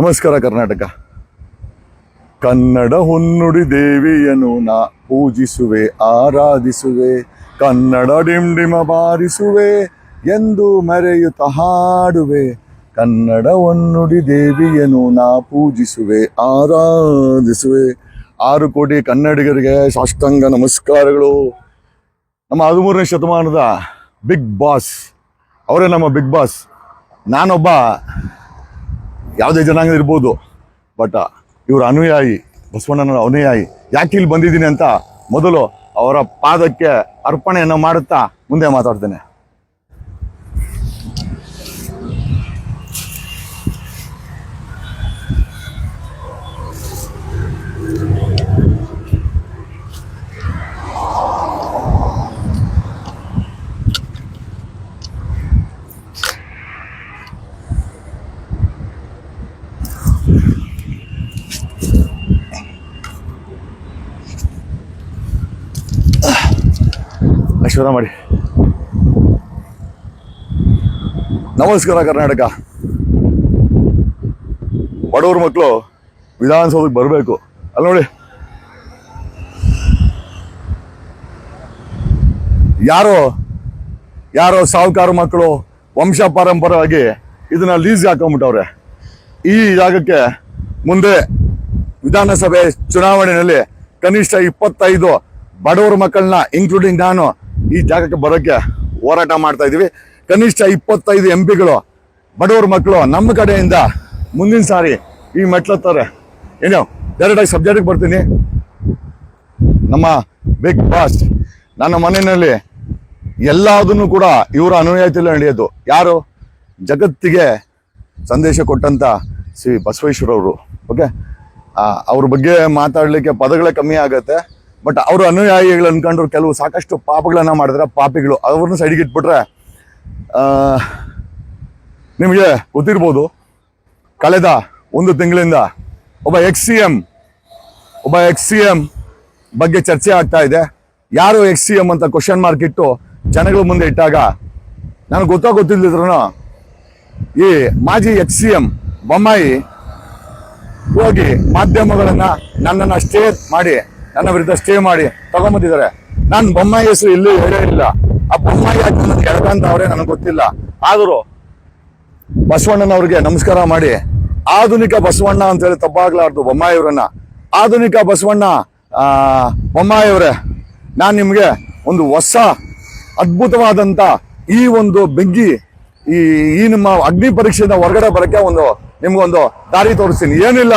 ನಮಸ್ಕಾರ ಕರ್ನಾಟಕ. ಕನ್ನಡ ಹೊನ್ನುಡಿ ದೇವಿಯನ್ನು ನಾ ಪೂಜಿಸುವೆ, ಆರಾಧಿಸುವೆ. ಕನ್ನಡ ಡಿಂಡಿಮ ಬಾರಿಸುವೆ ಎಂದು ಮೆರೆಯುತ್ತ ಹಾಡುವೆ. ಕನ್ನಡ ಹೊನ್ನುಡಿ ದೇವಿಯನ್ನು ನಾ ಪೂಜಿಸುವೆ, ಆರಾಧಿಸುವೆ. 6 ಕೋಟಿ ಕನ್ನಡಿಗರಿಗೆ ಸಾಷ್ಟಾಂಗ ನಮಸ್ಕಾರಗಳು. ನಮ್ಮ 13ನೇ ಶತಮಾನದ ಬಿಗ್ ಬಾಸ್ ಅವರೇ ನಮ್ಮ ಬಿಗ್ ಬಾಸ್. ನಾನೊಬ್ಬ ಯಾವುದೇ ಜನಾಂಗ ಇರ್ಬೋದು, ಬಟ್ ಇವ್ರ ಅನುಯಾಯಿ, ಬಸವಣ್ಣನ ಅನುಯಾಯಿ. ಯಾಕೆ ಇಲ್ಲಿ ಬಂದಿದ್ದೀನಿ ಅಂತ ಮೊದಲು ಅವರ ಪಾದಕ್ಕೆ ಅರ್ಪಣೆಯನ್ನು ಮಾಡುತ್ತಾ ಮುಂದೆ ಮಾತಾಡ್ತೇನೆ. ಐಶ್ವರ್ಯ ಮಾಡಿ. ನಮಸ್ಕಾರ ಕರ್ನಾಟಕ. ಬಡವ್ರ ಮಕ್ಕಳು ವಿಧಾನಸೌಧಕ್ಕೆ ಬರಬೇಕು. ಅಲ್ಲಿ ನೋಡಿ, ಯಾರೋ ಸಾಹುಕಾರ ಮಕ್ಕಳು ವಂಶ ಪಾರಂಪರವಾಗಿ ಇದನ್ನ ಲೀಸ್ಗೆ ಹಾಕೊಂಡ್ಬಿಟ್ಟವ್ರೆ. ಈ ಜಾಗಕ್ಕೆ ಮುಂದೆ ವಿಧಾನಸಭೆ ಚುನಾವಣೆಯಲ್ಲಿ ಕನಿಷ್ಠ 25 ಬಡವರ ಮಕ್ಕಳನ್ನ ಇನ್ಕ್ಲೂಡಿಂಗ್ ನಾನು ಈ ಜಾಗಕ್ಕೆ ಬರೋಕ್ಕೆ ಹೋರಾಟ ಮಾಡ್ತಾ ಇದ್ದೀವಿ. ಕನಿಷ್ಠ 25 MP ಬಡವರ ಮಕ್ಕಳು ನಮ್ಮ ಕಡೆಯಿಂದ ಮುಂದಿನ ಸಾರಿ ಈ ಮೆಟ್ಲತ್ತಾರೆ. ಏನೋ ಡೈರೆಕ್ಟಾಗಿ ಸಬ್ಜೆಕ್ಟಿಗೆ ಬರ್ತೀನಿ. ನಮ್ಮ ಬಿಗ್ ಬಾಸ್ ನನ್ನ ಮನೆಯಲ್ಲಿ ಎಲ್ಲದನ್ನು ಕೂಡ ಇವರ ಅನುಯಾಯಿತಲ್ಲಿ ನಡೆಯೋದು. ಯಾರು? ಜಗತ್ತಿಗೆ ಸಂದೇಶ ಕೊಟ್ಟಂತ ಶ್ರೀ ಬಸವೇಶ್ವರವರು. ಓಕೆ, ಅವ್ರ ಬಗ್ಗೆ ಮಾತಾಡಲಿಕ್ಕೆ ಪದಗಳೇ ಕಮ್ಮಿ ಆಗತ್ತೆ. ಬಟ್ ಅವರು ಅನುಯಾಯಿಗಳು ಅನ್ಕೊಂಡ್ರು ಕೆಲವು ಸಾಕಷ್ಟು ಪಾಪಗಳನ್ನ ಮಾಡಿದ್ರೆ ಪಾಪಿಗಳು. ಅವ್ರನ್ನ ಸೈಡಿಗೆ ಇಟ್ಬಿಟ್ರೆ ನಿಮಗೆ ಗೊತ್ತಿರ್ಬೋದು, ಕಳೆದ 1 ತಿಂಗಳಿಂದ ಒಬ್ಬ ಎಕ್ಸ್ ಸಿ ಎಂ ಬಗ್ಗೆ ಚರ್ಚೆ ಆಗ್ತಾ ಇದೆ. ಯಾರು ಎಕ್ಸ್ ಸಿ ಎಂ ಅಂತ ಕ್ವಶನ್ ಮಾರ್ಕ್ ಇಟ್ಟು ಜನಗಳ ಮುಂದೆ ಇಟ್ಟಾಗ ನನಗೆ ಗೊತ್ತಿಲ್ಲದಿದ್ರು ಈ ಮಾಜಿ ಎಕ್ಸ್ ಸಿ ಎಂ ಬೊಮ್ಮಾಯಿ ಹೋಗಿ ಮಾಧ್ಯಮಗಳನ್ನ ನನ್ನನ್ನು ನನ್ನ ವಿರುದ್ಧ ಸ್ಟೇ ಮಾಡಿ ತಗೊಂಬಂದಿದ್ದಾರೆ. ನಾನು ಬೊಮ್ಮಾಯಿ ಹೆಸರು ಇಲ್ಲಿ ಹೇಳೇ ಇಲ್ಲ. ಆ ಬೊಮ್ಮಾಯಿ ಯಾಕೆ ಎಳ್ಕಂತವ್ರೆ ನನಗೆ ಗೊತ್ತಿಲ್ಲ. ಆದರೂ ಬಸವಣ್ಣನವ್ರಿಗೆ ನಮಸ್ಕಾರ ಮಾಡಿ, ಆಧುನಿಕ ಬಸವಣ್ಣ ಅಂತ ಹೇಳಿ ತಪ್ಪಾಗ್ಲಾರ್ದು ಬೊಮ್ಮಾಯಿಯವರನ್ನ. ಆಧುನಿಕ ಬಸವಣ್ಣ ಬೊಮ್ಮಾಯಿಯವರೇ, ನಾನು ನಿಮಗೆ ಒಂದು ಹೊಸ ಅದ್ಭುತವಾದಂತ ಈ ಒಂದು ಬೆಂಕಿ ಈ ನಿಮ್ಮ ಅಗ್ನಿ ಪರೀಕ್ಷೆಯಿಂದ ಹೊರಗಡೆ ಬರಕ್ಕೆ ನಿಮ್ಗೊಂದು ದಾರಿ ತೋರಿಸ್ತೀನಿ. ಏನಿಲ್ಲ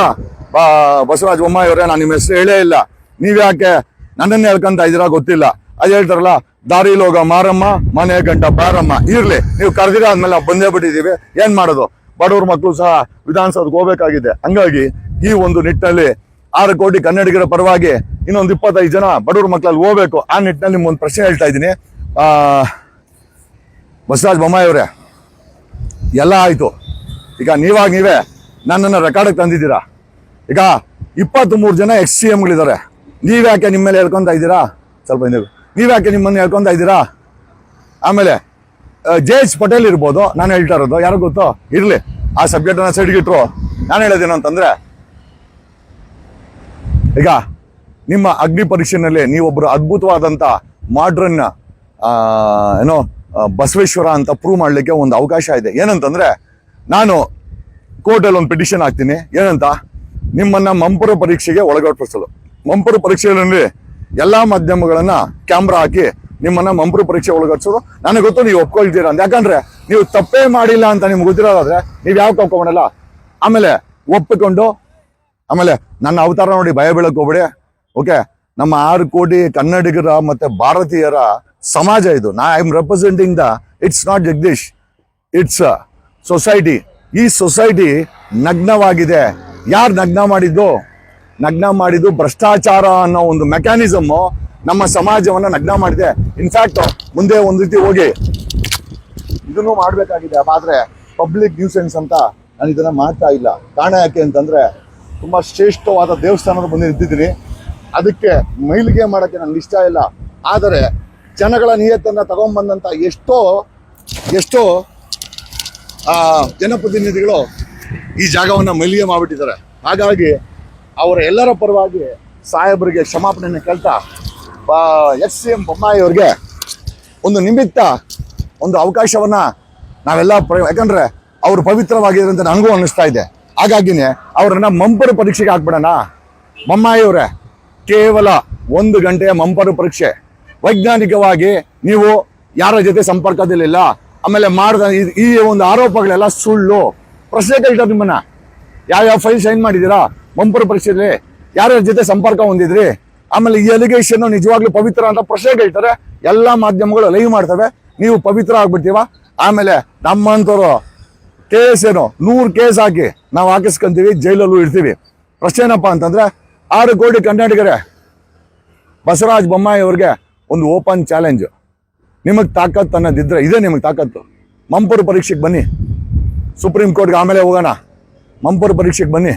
ಬಸವರಾಜ ಬೊಮ್ಮಾಯಿಯವರೇ, ನಾನು ನಿಮ್ಮ ಹೆಸರು ಹೇಳೇ ಇಲ್ಲ. ನೀವ್ಯಾಕೆ ನನ್ನನ್ನೇ ಹೇಳ್ಕೊಂತ ಇದ್ದೀರಾ ಗೊತ್ತಿಲ್ಲ. ಅದು ಹೇಳ್ತಾರಲ್ಲ, ದಾರಿಲಿ ಹೋಗ ಮಾರಮ್ಮ, ಮನೆ ಗಂಟ ಬಾರಮ್ಮ. ಇರ್ಲಿ, ನೀವು ಕರೆದಿರ ಆದ್ಮೇಲೆ ನಾವು ಬಂದೇ ಬಿಟ್ಟಿದ್ದೀವಿ. ಏನ್ ಮಾಡೋದು? ಬಡವ್ರ ಮಕ್ಕಳು ಸಹ ವಿಧಾನಸೌಧಕ್ಕೆ ಹೋಗ್ಬೇಕಾಗಿದೆ. ಹಂಗಾಗಿ ಈ ಒಂದು ನಿಟ್ಟಿನಲ್ಲಿ 6 ಕೋಟಿ ಕನ್ನಡಿಗರ ಪರವಾಗಿ ಇನ್ನೊಂದು 25 ಜನ ಬಡವ್ರ ಮಕ್ಕಳಲ್ಲಿ ಹೋಗ್ಬೇಕು. ಆ ನಿಟ್ಟಿನಲ್ಲಿ ನಿಮ್ಗೊಂದು ಪ್ರಶ್ನೆ ಹೇಳ್ತಾ ಇದ್ದೀನಿ. ಬಸವರಾಜ ಬೊಮ್ಮಾಯಿಯವರೇ, ಎಲ್ಲ ಆಯ್ತು. ಈಗ ನೀವೇ ನನ್ನನ್ನು ರೆಕಾರ್ಡಿಗೆ ತಂದಿದ್ದೀರಾ. ಈಗ 23 ಜನ ಎಕ್ಸ್ ಸಿ ಎಂಗಳಿದ್ದಾರೆ. ನೀವ್ಯಾಕೆ ನಿಮ್ಮ ಮೇಲೆ ಹೇಳ್ಕೊಂತ ಇದ್ದೀರಾ? ಸ್ವಲ್ಪ ನೀವ್ಯಾಕೆ ನಿಮ್ಮನ್ನು ಹೇಳ್ಕೊಂತ ಇದ್ದೀರಾ? ಆಮೇಲೆ ಜಯೇಶ್ ಪಟೇಲ್ ಇರ್ಬೋದು, ನಾನು ಹೇಳ್ತಾ ಇರೋದು ಯಾರು ಗೊತ್ತೋ. ಇರ್ಲಿ, ಆ ಸಬ್ಜೆಕ್ಟನ್ನ ಸೈಡ್ಗೆ ಇಟ್ರು. ನಾನು ಹೇಳೋದೇನು ಅಂತಂದ್ರೆ, ಈಗ ನಿಮ್ಮ ಅಗ್ನಿ ಪರೀಕ್ಷೆನಲ್ಲಿ ನೀವೊಬ್ರು ಅದ್ಭುತವಾದಂತ ಮಾಡ್ರನ್ ಬಸವೇಶ್ವರ ಅಂತ ಪ್ರೂವ್ ಮಾಡ್ಲಿಕ್ಕೆ ಒಂದು ಅವಕಾಶ ಇದೆ. ಏನಂತಂದ್ರೆ, ನಾನು ಕೋರ್ಟಲ್ಲಿ ಒಂದು ಪಿಟಿಷನ್ ಹಾಕ್ತೀನಿ. ಏನಂತ? ನಿಮ್ಮನ್ನ ಮಂಪರು ಪರೀಕ್ಷೆಗೆ ಒಳಪಡಿಸಲು. ಮಂಪರು ಪರೀಕ್ಷೆಯಲ್ಲಿ ಎಲ್ಲಾ ಮಾಧ್ಯಮಗಳನ್ನ ಕ್ಯಾಮ್ರಾ ಹಾಕಿ ನಿಮ್ಮನ್ನ ಮಂಪರು ಪರೀಕ್ಷೆ ಒಳಗಡಿಸೋದು. ನನಗೆ ಗೊತ್ತು ನೀವು ಒಪ್ಕೊಳ್ತೀರಾ ಅಂತ. ಯಾಕಂದ್ರೆ ನೀವು ತಪ್ಪೇ ಮಾಡಿಲ್ಲ ಅಂತ ನಿಮ್ಗೆ ಗೊತ್ತಿರೋದಾದ್ರೆ ನೀವು ಯಾವ ಒಪ್ಕೊಂಡಲ್ಲ. ಆಮೇಲೆ ಒಪ್ಪಿಕೊಂಡು ಆಮೇಲೆ ನನ್ನ ಅವತಾರ ನೋಡಿ ಭಯ ಬೀಳಕ್ ಹೋಗ್ಬೇಡಿ. ಓಕೆ, ನಮ್ಮ 6 ಕೋಟಿ ಕನ್ನಡಿಗರ ಮತ್ತೆ ಭಾರತೀಯರ ಸಮಾಜ ಇದು. I am representing it's not Jagadish, it's society. ಈ ಸೊಸೈಟಿ ನಗ್ನವಾಗಿದೆ. ಯಾರು ನಗ್ನ ಮಾಡಿದ್ದು ಭ್ರಷ್ಟಾಚಾರ ಅನ್ನೋ ಒಂದು ಮೆಕ್ಯಾನಿಸಮ್ ನಮ್ಮ ಸಮಾಜವನ್ನ ನಗ್ನ ಮಾಡಿದೆ. ಇನ್ಫ್ಯಾಕ್ಟ್ ಮುಂದೆ ಒಂದು ರೀತಿ ಹೋಗಿ ಇದನ್ನು ಮಾಡ್ಬೇಕಾಗಿದೆ. ಆದ್ರೆ ಪಬ್ಲಿಕ್ ನ್ಯೂಸೆನ್ಸ್ ಅಂತ ನಾನು ಇದನ್ನ ಮಾಡ್ತಾ ಇಲ್ಲ. ಕಾರಣ ಯಾಕೆ ಅಂತಂದ್ರೆ, ತುಂಬಾ ಶ್ರೇಷ್ಠವಾದ ದೇವಸ್ಥಾನದ ಮುಂದೆ ನಿಂತಿದ್ದೀನಿ. ಅದಕ್ಕೆ ಮೈಲಿಗೆ ಮಾಡಕ್ಕೆ ನನ್ಗೆ ಇಷ್ಟ ಇಲ್ಲ. ಆದರೆ ಜನಗಳ ನಿಯತ್ತನ್ನ ತಗೊಂಡ್ಬಂದಂತ ಎಷ್ಟೋ ಜನಪ್ರತಿನಿಧಿಗಳು ಈ ಜಾಗವನ್ನ ಮಲಿಗೆ ಮಾಡ್ಬಿಟ್ಟಿದ್ದಾರೆ. ಹಾಗಾಗಿ ಅವರ ಎಲ್ಲರ ಪರವಾಗಿ ಸಾಹೇಬರಿಗೆ ಕ್ಷಮಾಪಣೆಯನ್ನು ಕೇಳ್ತಾ ಎಸ್.ಸಿ.ಎಂ. ಬೊಮ್ಮಾಯಿ ಅವ್ರಿಗೆ ಒಂದು ನಿಮಿತ್ತ ಒಂದು ಅವಕಾಶವನ್ನ ನಾವೆಲ್ಲ ಯಾಕಂದ್ರೆ ಅವರು ಪವಿತ್ರವಾಗಿದ್ದಾರೆ ಅಂತ ನನಗೂ ಅನ್ನಿಸ್ತಾ ಇದೆ. ಹಾಗಾಗಿನೇ ಅವರನ್ನ ಮಂಪರು ಪರೀಕ್ಷೆಗೆ ಹಾಕ್ಬಿಡೋಣ. ಬೊಮ್ಮಾಯಿ ಅವರೇ, ಕೇವಲ 1 ಗಂಟೆಯ ಮಂಪರು ಪರೀಕ್ಷೆ. ವೈಜ್ಞಾನಿಕವಾಗಿ ನೀವು ಯಾರ ಜೊತೆ ಸಂಪರ್ಕದಲ್ಲಿಲ್ಲ, ಆಮೇಲೆ ಮಾಡಿದ ಈ ಒಂದು ಆರೋಪಗಳೆಲ್ಲ ಸುಳ್ಳು. ಪ್ರಶ್ನೆ ಕೇಳ್ತಾರೆ ನಿಮ್ಮನ್ನ, ಯಾವ್ಯಾವ ಫೈಲ್ ಸೈನ್ ಮಾಡಿದ್ದೀರಾ, ಮಂಪರು ಪರೀಕ್ಷೆಯಲ್ಲಿ ಯಾರ್ಯಾರ ಜೊತೆ ಸಂಪರ್ಕ ಹೊಂದಿದ್ರಿ, ಆಮೇಲೆ ಈ ಅಲಿಗೇಷನ್ ನಿಜವಾಗ್ಲೂ ಪವಿತ್ರ ಅಂತ ಪ್ರಶ್ನೆ ಕೇಳ್ತಾರೆ. ಎಲ್ಲಾ ಮಾಧ್ಯಮಗಳು ಲೈವ್ ಮಾಡ್ತವೆ. ನೀವು ಪವಿತ್ರ ಆಗ್ಬಿಡ್ತೀವ. ಆಮೇಲೆ ನಮ್ಮಂತವ್ರು ಕೇಸ್ ಏನು 100 ಕೇಸ್ ಹಾಕಿ ನಾವು ಹಾಕಿಸ್ಕೊಂತೀವಿ, ಜೈಲಲ್ಲೂ ಇರ್ತೀವಿ. ಪ್ರಶ್ನೆ ಏನಪ್ಪಾ ಅಂತಂದ್ರೆ 6 ಕೋಟಿ ಕನ್ನಡಿಗರೇ, ಬಸವರಾಜ ಬೊಮ್ಮಾಯಿ ಅವ್ರಿಗೆ ಒಂದು ಓಪನ್ ಚಾಲೆಂಜ್. ನಿಮಗ್ ತಾಕತ್ತು ಅನ್ನೋದಿದ್ರೆ ಇದೇ ನಿಮಗೆ ತಾಕತ್ತು. ಮಂಪರು ಪರೀಕ್ಷೆಗೆ ಬನ್ನಿ, ಸುಪ್ರೀಂ ಕೋರ್ಟ್ಗೆ ಆಮೇಲೆ ಹೋಗೋಣ. ಮಂಪರು ಪರೀಕ್ಷೆಗೆ ಬನ್ನಿ,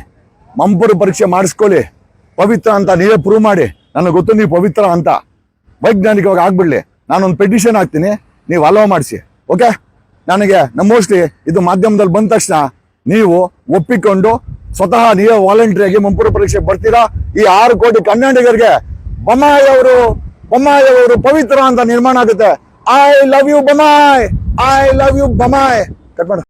ಮಂಪರು ಪರೀಕ್ಷೆ ಮಾಡಿಸ್ಕೊಳ್ಳಿ. ಪವಿತ್ರ ಅಂತ ನೀವೇ ಪ್ರೂವ್ ಮಾಡಿ, ನನಗೆ ಗೊತ್ತು ನೀವು ಪವಿತ್ರ ಅಂತ. ವೈಜ್ಞಾನಿಕವಾಗಿ ಆಗ್ಬಿಡ್ಲಿ. ನಾನೊಂದು ಪೆಟಿಷನ್ ಹಾಕ್ತೀನಿ, ನೀವು ಅಲೋ ಮಾಡಿಸಿ. ಓಕೆ, ನನಗೆ ಮೋಸ್ಟ್ಲಿ ಇದು ಮಾಧ್ಯಮದಲ್ಲಿ ಬಂದ ತಕ್ಷಣ ನೀವು ಒಪ್ಪಿಕೊಂಡು ಸ್ವತಃ ನೀವೇ ವಾಲಂಟ್ರಿಯಾಗಿ ಮಂಪರು ಪರೀಕ್ಷೆ ಬರ್ತೀರಾ. ಈ 6 ಕೋಟಿ ಕನ್ನಡಿಗರಿಗೆ ಬೊಮ್ಮಾಯಿ ಅವರು ಪವಿತ್ರ ಅಂತ ನಿರ್ಮಾಣ ಆಗುತ್ತೆ. I love you Bommai, I love you Bommai. Cut ಮಾಡು.